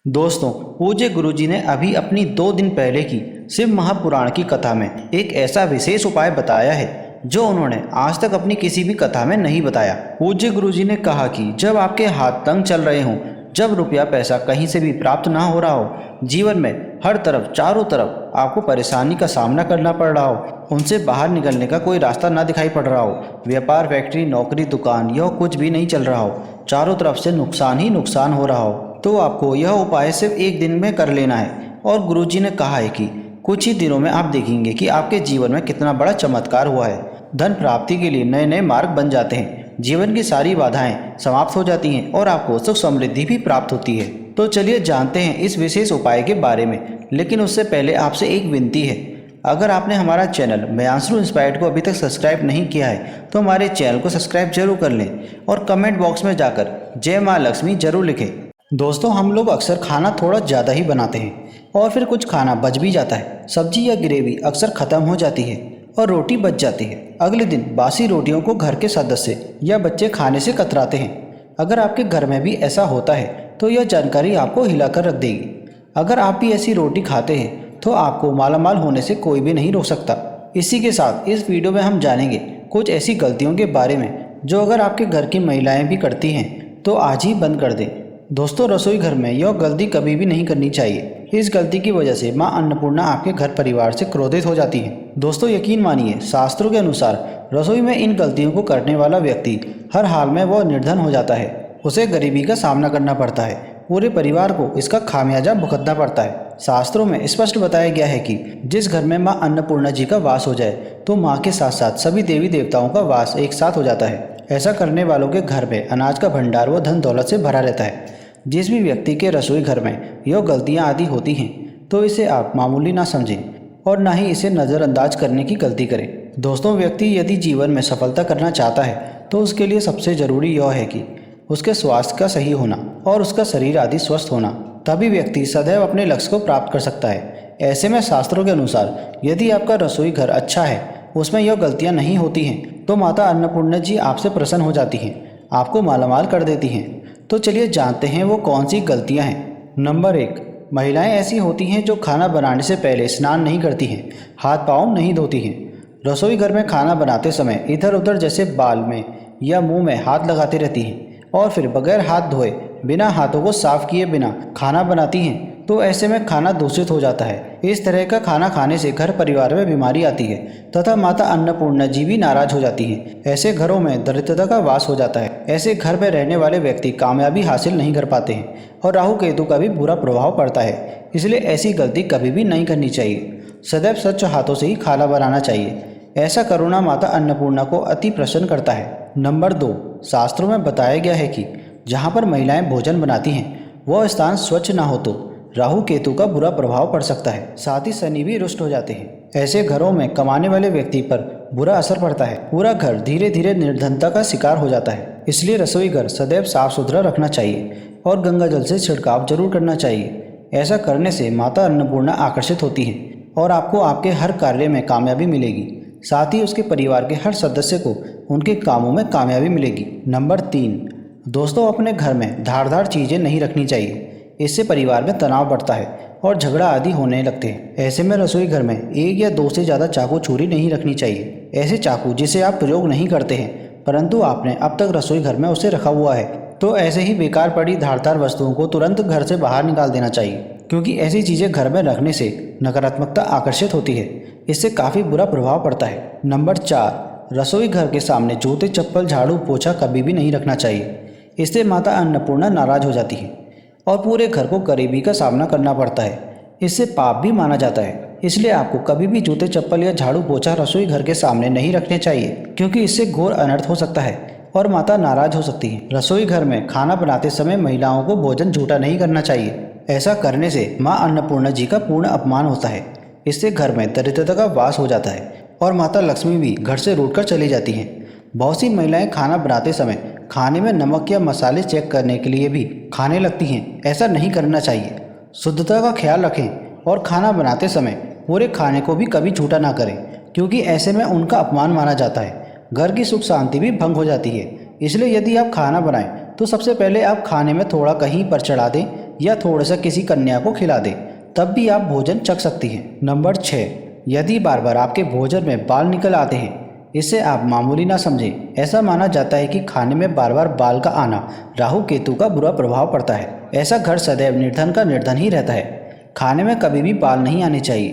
दोस्तों, पूज्य गुरुजी ने अभी अपनी 2 दिन पहले की शिव महापुराण की कथा में एक ऐसा विशेष उपाय बताया है जो उन्होंने आज तक अपनी किसी भी कथा में नहीं बताया। पूज्य गुरुजी ने कहा कि जब आपके हाथ तंग चल रहे हों, जब रुपया पैसा कहीं से भी प्राप्त ना हो रहा हो, जीवन में हर तरफ चारों तरफ आपको परेशानी का सामना करना पड़ रहा हो, उनसे बाहर निकलने का कोई रास्ता ना दिखाई पड़ रहा हो, व्यापार फैक्ट्री नौकरी दुकान यह कुछ भी नहीं चल रहा हो, चारों तरफ से नुकसान ही नुकसान हो रहा हो, तो आपको यह उपाय सिर्फ एक दिन में कर लेना है। और गुरुजी ने कहा है कि कुछ ही दिनों में आप देखेंगे कि आपके जीवन में कितना बड़ा चमत्कार हुआ है। धन प्राप्ति के लिए नए नए मार्ग बन जाते हैं, जीवन की सारी बाधाएं समाप्त हो जाती हैं और आपको सुख समृद्धि भी प्राप्त होती है। तो चलिए जानते हैं इस विशेष उपाय के बारे में, लेकिन उससे पहले आपसे एक विनती है। अगर आपने हमारा चैनल मयांशु इंस्पायर्ड को अभी तक सब्सक्राइब नहीं किया है तो हमारे चैनल को सब्सक्राइब जरूर कर लें और कमेंट बॉक्स में जाकर जय माँ लक्ष्मी जरूर लिखें। दोस्तों, हम लोग अक्सर खाना थोड़ा ज़्यादा ही बनाते हैं और फिर कुछ खाना बच भी जाता है। सब्जी या ग्रेवी अक्सर ख़त्म हो जाती है और रोटी बच जाती है। अगले दिन बासी रोटियों को घर के सदस्य या बच्चे खाने से कतराते हैं। अगर आपके घर में भी ऐसा होता है तो यह जानकारी आपको हिलाकर रख देगी। अगर आप भी ऐसी रोटी खाते हैं तो आपको मालामाल होने से कोई भी नहीं रोक सकता। इसी के साथ इस वीडियो में हम जानेंगे कुछ ऐसी गलतियों के बारे में जो अगर आपके घर की महिलाएं भी करती हैं तो आज ही बंद कर दें। दोस्तों, रसोई घर में यह गलती कभी भी नहीं करनी चाहिए। इस गलती की वजह से मां अन्नपूर्णा आपके घर परिवार से क्रोधित हो जाती है। दोस्तों, यकीन मानिए, शास्त्रों के अनुसार रसोई में इन गलतियों को करने वाला व्यक्ति हर हाल में वह निर्धन हो जाता है। उसे गरीबी का सामना करना पड़ता है, पूरे परिवार को इसका खामियाजा भुगतना पड़ता है। शास्त्रों में स्पष्ट बताया गया है कि जिस घर में मां अन्नपूर्णा जी का वास हो जाए तो मां के साथ साथ सभी देवी देवताओं का वास एक साथ हो जाता है। ऐसा करने वालों के घर में अनाज का भंडार व धन दौलत से भरा रहता है। जिस भी व्यक्ति के रसोई घर में यह गलतियां आदि होती हैं तो इसे आप मामूली ना समझें और ना ही इसे नज़रअंदाज करने की गलती करें। दोस्तों, व्यक्ति यदि जीवन में सफलता करना चाहता है तो उसके लिए सबसे ज़रूरी यह है कि उसके स्वास्थ्य का सही होना और उसका शरीर आदि स्वस्थ होना। तभी व्यक्ति सदैव अपने लक्ष्य को प्राप्त कर सकता है। ऐसे में शास्त्रों के अनुसार यदि आपका रसोई घर अच्छा है, उसमें यह गलतियाँ नहीं होती हैं, तो माता अन्नपूर्णा जी आपसे प्रसन्न हो जाती हैं, आपको मालामाल कर देती हैं। तो चलिए जानते हैं वो कौन सी गलतियां हैं। नंबर 1, महिलाएं ऐसी होती हैं जो खाना बनाने से पहले स्नान नहीं करती हैं, हाथ पाँव नहीं धोती हैं। रसोई घर में खाना बनाते समय इधर उधर जैसे बाल में या मुंह में हाथ लगाती रहती हैं और फिर बगैर हाथ धोए बिना हाथों को साफ किए बिना खाना बनाती हैं, तो ऐसे में खाना दूषित हो जाता है। इस तरह का खाना खाने से घर परिवार में बीमारी आती है तथा माता अन्नपूर्णा जी भी नाराज हो जाती हैं। ऐसे घरों में दरिद्रता का वास हो जाता है। ऐसे घर में रहने वाले व्यक्ति कामयाबी हासिल नहीं कर पाते हैं और राहु केतु का भी बुरा प्रभाव पड़ता है। इसलिए ऐसी गलती कभी भी नहीं करनी चाहिए। सदैव स्वच्छ हाथों से ही खाना बनाना चाहिए। ऐसा करुणा माता अन्नपूर्णा को अति प्रसन्न करता है। नंबर 2, शास्त्रों में बताया गया है कि जहाँ पर महिलाएं भोजन बनाती हैं वह स्थान स्वच्छ ना हो तो राहु केतु का बुरा प्रभाव पड़ सकता है, साथ ही शनि भी रुष्ट हो जाते हैं। ऐसे घरों में कमाने वाले व्यक्ति पर बुरा असर पड़ता है। पूरा घर धीरे धीरे निर्धनता का शिकार हो जाता है। इसलिए रसोई घर सदैव साफ सुथरा रखना चाहिए और गंगा जल से छिड़काव जरूर करना चाहिए। ऐसा करने से माता अन्नपूर्णा आकर्षित होती हैं और आपको आपके हर कार्य में कामयाबी मिलेगी। साथ ही उसके परिवार के हर सदस्य को उनके कामों में कामयाबी मिलेगी। नंबर 3, दोस्तों, अपने घर में धारदार चीज़ें नहीं रखनी चाहिए। इससे परिवार में तनाव बढ़ता है और झगड़ा आदि होने लगते हैं। ऐसे में रसोई घर में 1 या 2 से ज़्यादा चाकू छुरी नहीं रखनी चाहिए। ऐसे चाकू जिसे आप प्रयोग नहीं करते हैं परंतु आपने अब तक रसोई घर में उसे रखा हुआ है, तो ऐसे ही बेकार पड़ी धारदार वस्तुओं को तुरंत घर से बाहर निकाल देना चाहिए, क्योंकि ऐसी चीज़ें घर में रखने से नकारात्मकता आकर्षित होती है। इससे काफ़ी बुरा प्रभाव पड़ता है। नंबर 4, रसोई घर के सामने जूते चप्पल झाड़ू पोछा कभी भी नहीं रखना चाहिए। इससे माता अन्नपूर्णा नाराज हो जाती है और पूरे घर को गरीबी का सामना करना पड़ता है। इससे पाप भी माना जाता है। इसलिए आपको कभी भी जूते चप्पल या झाड़ू पोछा रसोई घर के सामने नहीं रखने चाहिए, क्योंकि इससे घोर अनर्थ हो सकता है और माता नाराज हो सकती है। रसोई घर में खाना बनाते समय महिलाओं को भोजन झूठा नहीं करना चाहिए। ऐसा करने से माँ अन्नपूर्णा जी का पूर्ण अपमान होता है। इससे घर में दरिद्रता का वास हो जाता है और माता लक्ष्मी भी घर से रूठकर चली जाती हैं। बहुत सी महिलाएं खाना बनाते समय खाने में नमक या मसाले चेक करने के लिए भी खाने लगती हैं। ऐसा नहीं करना चाहिए। शुद्धता का ख्याल रखें और खाना बनाते समय पूरे खाने को भी कभी झूठा ना करें, क्योंकि ऐसे में उनका अपमान माना जाता है। घर की सुख शांति भी भंग हो जाती है। इसलिए यदि आप खाना बनाएं तो सबसे पहले आप खाने में थोड़ा कहीं पर चढ़ा दें या थोड़ा सा किसी कन्या को खिला दें, तब भी आप भोजन चख सकती हैं। नंबर 6, यदि बार बार आपके भोजन में बाल निकल आते हैं, इसे आप मामूली ना समझें। ऐसा माना जाता है कि खाने में बार बार बाल का आना राहु केतु का बुरा प्रभाव पड़ता है। ऐसा घर सदैव निर्धन का निर्धन ही रहता है। खाने में कभी भी बाल नहीं आने चाहिए,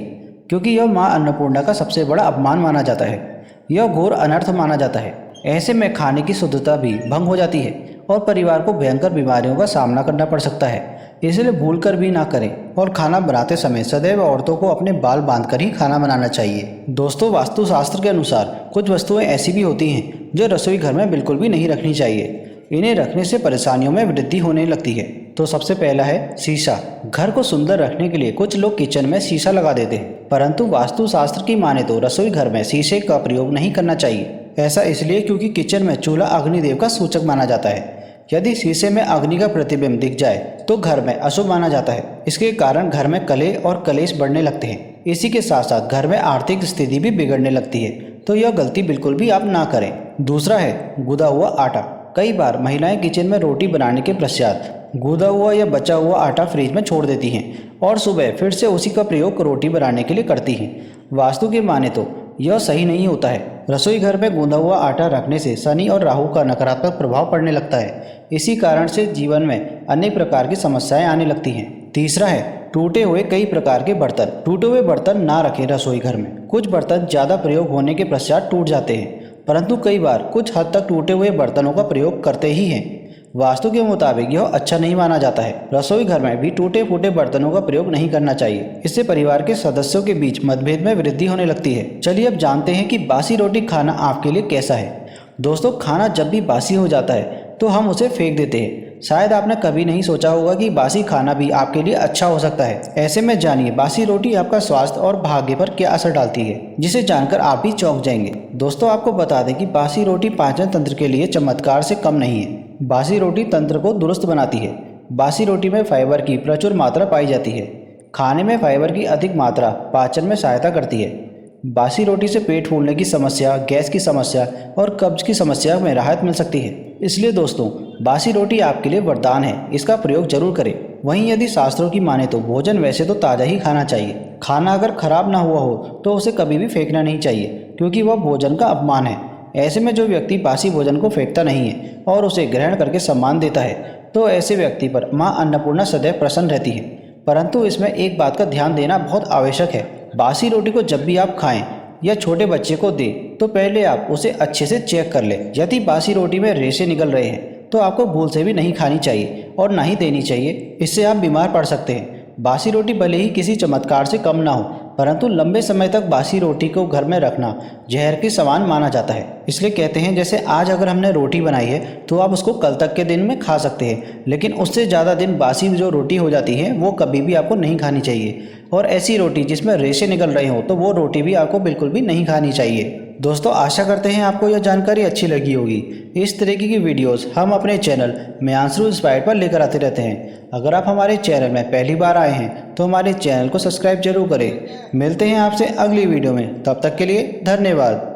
क्योंकि यह माँ अन्नपूर्णा का सबसे बड़ा अपमान माना जाता है। यह घोर अनर्थ माना जाता है। ऐसे में खाने की शुद्धता भी भंग हो जाती है और परिवार को भयंकर बीमारियों का सामना करना पड़ सकता है। इसलिए भूल कर भी ना करें और खाना बनाते समय सदैव औरतों को अपने बाल बांधकर ही खाना बनाना चाहिए। दोस्तों, वास्तुशास्त्र के अनुसार कुछ वस्तुएं ऐसी भी होती हैं जो रसोई घर में बिल्कुल भी नहीं रखनी चाहिए। इन्हें रखने से परेशानियों में वृद्धि होने लगती है। तो सबसे पहला है शीशा। घर को सुंदर रखने के लिए कुछ लोग किचन में शीशा लगा देते हैं, परंतु वास्तुशास्त्र की माने तो रसोई घर में शीशे का प्रयोग नहीं करना चाहिए। ऐसा इसलिए क्योंकि किचन में चूल्हा अग्निदेव का सूचक माना जाता है। यदि शीशे में अग्नि का प्रतिबिंब दिख जाए तो घर में अशुभ माना जाता है। इसके कारण घर में कलह और कलेश बढ़ने लगते हैं। इसी के साथ साथ घर में आर्थिक स्थिति भी बिगड़ने लगती है। तो यह गलती बिल्कुल भी आप ना करें। दूसरा है गूदा हुआ आटा। कई बार महिलाएं किचन में रोटी बनाने के पश्चात गूदा हुआ या बचा हुआ आटा फ्रिज में छोड़ देती हैं और सुबह फिर से उसी का प्रयोग रोटी बनाने के लिए करती हैं। वास्तु के माने तो यह सही नहीं होता है। रसोई घर में गूंदा हुआ आटा रखने से शनि और राहु का नकारात्मक प्रभाव पड़ने लगता है। इसी कारण से जीवन में अनेक प्रकार की समस्याएं आने लगती हैं। तीसरा है टूटे हुए कई प्रकार के बर्तन। टूटे हुए बर्तन ना रखें रसोई घर में। कुछ बर्तन ज़्यादा प्रयोग होने के पश्चात टूट जाते हैं, परंतु कई बार कुछ हद तक टूटे हुए बर्तनों का प्रयोग करते ही हैं। वास्तु के मुताबिक यह अच्छा नहीं माना जाता है। रसोई घर में भी टूटे फूटे बर्तनों का प्रयोग नहीं करना चाहिए। इससे परिवार के सदस्यों के बीच मतभेद में वृद्धि होने लगती है। चलिए अब जानते हैं कि बासी रोटी खाना आपके लिए कैसा है। दोस्तों, खाना जब भी बासी हो जाता है तो हम उसे फेंक देते हैं। शायद आपने कभी नहीं सोचा होगा कि बासी खाना भी आपके लिए अच्छा हो सकता है। ऐसे में जानिए बासी रोटी आपका स्वास्थ्य और भाग्य पर क्या असर डालती है, जिसे जानकर आप भी चौंक जाएंगे। दोस्तों, आपको बता दें कि बासी रोटी पाचन तंत्र के लिए चमत्कार से कम नहीं है। बासी रोटी तंत्र को दुरुस्त बनाती है। बासी रोटी में फाइबर की प्रचुर मात्रा पाई जाती है। खाने में फाइबर की अधिक मात्रा पाचन में सहायता करती है। बासी रोटी से पेट फूलने की समस्या, गैस की समस्या और कब्ज की समस्या में राहत मिल सकती है। इसलिए दोस्तों, बासी रोटी आपके लिए वरदान है। इसका प्रयोग जरूर करें। वहीं यदि शास्त्रों की माने तो भोजन वैसे तो ताज़ा ही खाना चाहिए। खाना अगर खराब ना हुआ हो तो उसे कभी भी फेंकना नहीं चाहिए, क्योंकि वह भोजन का अपमान है। ऐसे में जो व्यक्ति बासी भोजन को फेंकता नहीं है और उसे ग्रहण करके सम्मान देता है, तो ऐसे व्यक्ति पर माँ अन्नपूर्णा सदैव प्रसन्न रहती है। परंतु इसमें एक बात का ध्यान देना बहुत आवश्यक है। बासी रोटी को जब भी आप खाएं या छोटे बच्चे को दें तो पहले आप उसे अच्छे से चेक कर लें। यदि बासी रोटी में रेशे निकल रहे हैं तो आपको भूल से भी नहीं खानी चाहिए और ना ही देनी चाहिए। इससे आप बीमार पड़ सकते हैं। बासी रोटी भले ही किसी चमत्कार से कम ना हो, परंतु लंबे समय तक बासी रोटी को घर में रखना जहर के समान माना जाता है। इसलिए कहते हैं जैसे आज अगर हमने रोटी बनाई है तो आप उसको कल तक के दिन में खा सकते हैं, लेकिन उससे ज़्यादा दिन बासी जो रोटी हो जाती है वो कभी भी आपको नहीं खानी चाहिए। और ऐसी रोटी जिसमें रेशे निकल रहे हो तो वो रोटी भी आपको बिल्कुल भी नहीं खानी चाहिए। दोस्तों, आशा करते हैं आपको यह जानकारी अच्छी लगी होगी। इस तरीके की वीडियोस हम अपने चैनल मेयांशु इंस्पायर्ड पर लेकर आते रहते हैं। अगर आप हमारे चैनल में पहली बार आए हैं तो हमारे चैनल को सब्सक्राइब जरूर करें। मिलते हैं आपसे अगली वीडियो में, तब तक के लिए धन्यवाद।